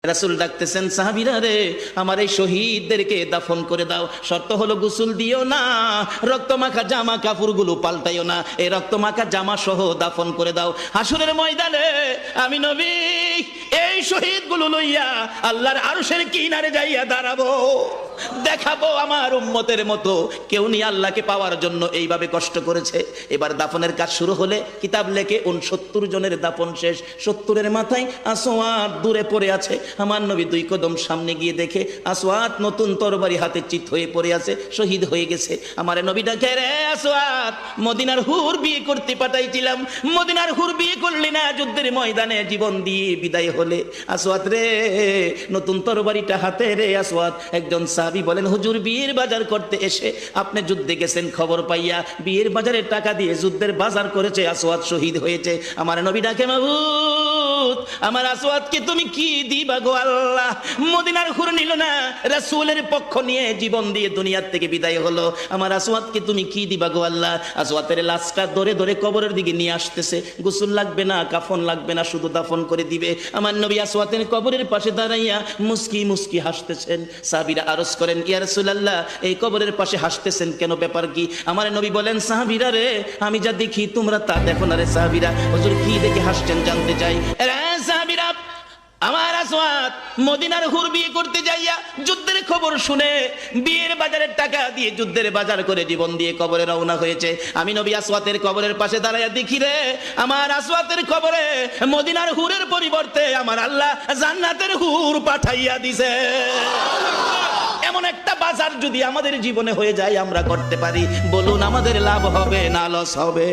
রাসূল ডাকতেছেন, সাহাবীরা রে, আমার এই শহীদদেরকে দাফন করে দাও। শর্ত হলো গোসল দিও না, রক্তমাখা জামা কাপড়গুলো পাল্টাইও না, এই রক্তমাখা জামা সহ দাফন করে দাও। হাসরের ময়দানে আমি নবী এই শহীদগুলো লইয়া আল্লাহর আরশের কিনারে যাইয়া দাঁড়াবো, দেখাবো আমার উম্মতের মতো কেউ নি আল্লাহকে পাওয়ার জন্য এইভাবে কষ্ট করেছে। এবার দাফনের কাজ শুরু হলে কিতাব লেখে 69 জনের দাফন শেষ। 70-এর মাথায় আসওয়াদ দূরে পড়ে আছে। আমার নবী 2 কদম সামনে গিয়ে দেখে আসওয়াদ নতুন তরবারি হাতে চিত হয়ে পড়ে আছে, শহীদ হয়ে গেছে। আমার নবী ডাকে, রে আসওয়াদ, মদিনার হুর বিয়ে করতে পাঠাইছিলাম, মদিনার হুর বিয়ে করলি না, যুদ্ধের ময়দানে জীবন দিয়ে বিদায় হলে। আসওয়াদ রে, নতুন তরবারিটা হাতে রে। আসওয়াদ একজন সাহাবী বলেন, হুজুর বিয়ের বাজার করতে এসে আপনি যুদ্ধে গেছেন, খবর পাইয়া বিয়ের বাজারের টাকা দিয়ে যুদ্ধের বাজার করেছে, আসওয়াদ শহীদ হয়েছে। আমার নবী ডাকে, মাবুদ আমার আসওয়াদকে তুমি কি দিবা গো আল্লাহ? মদিনার হুর নিল না, রাসূলের পক্ষ নিয়ে জীবন দিয়ে দুনিয়ার থেকে বিদায় হলো, আমার আসওয়াদকে তুমি কি দিবা গো আল্লাহ? আসওয়াদের লাশটা ধরে ধরে কবরের দিকে নিয়ে আসতেছে। গোসল লাগবে না, কাফন লাগবে না, শুধু দাফন করে দিবে। আমার নবী আসওয়াদের কবরের পাশে দাঁড়াইয়া মুস্কি মুস্কি হাসতেছেন। সাহাবীরা আরজ করেন, ইয়া রাসূলুল্লাহ, এই কবরের পাশে হাসতেছেন কেন, ব্যাপার কি? আমার নবী বলেন, সাহাবীরা রে, আমি যা দেখি তোমরা তা দেখো না রে। সাহাবীরা, হুজুর কি দেখে হাসছেন জানতে চাই। সাহাবীরা, আমার আসওয়াদ মদিনার হুর বিয়ে করতে যাইয়া যুদ্ধের খবর শুনে বিয়ের বাজারের টাকা দিয়ে যুদ্ধের বাজার করে জীবন দিয়ে কবরে রওনা হয়েছে। আমি নবী আসওয়াদের কবরের পাশে দাঁড়াইয়া দেখি রে, আমার আসওয়াদের কবরে মদিনার হুরের পরিবর্তে আমার আল্লাহ জান্নাতের হুর পাঠাইয়া দিছে। এমন একটা বাজার যদি আমাদের জীবনে হয়ে যায়, আমরা করতে পারি, বলুন আমাদের লাভ হবে না লস হবে?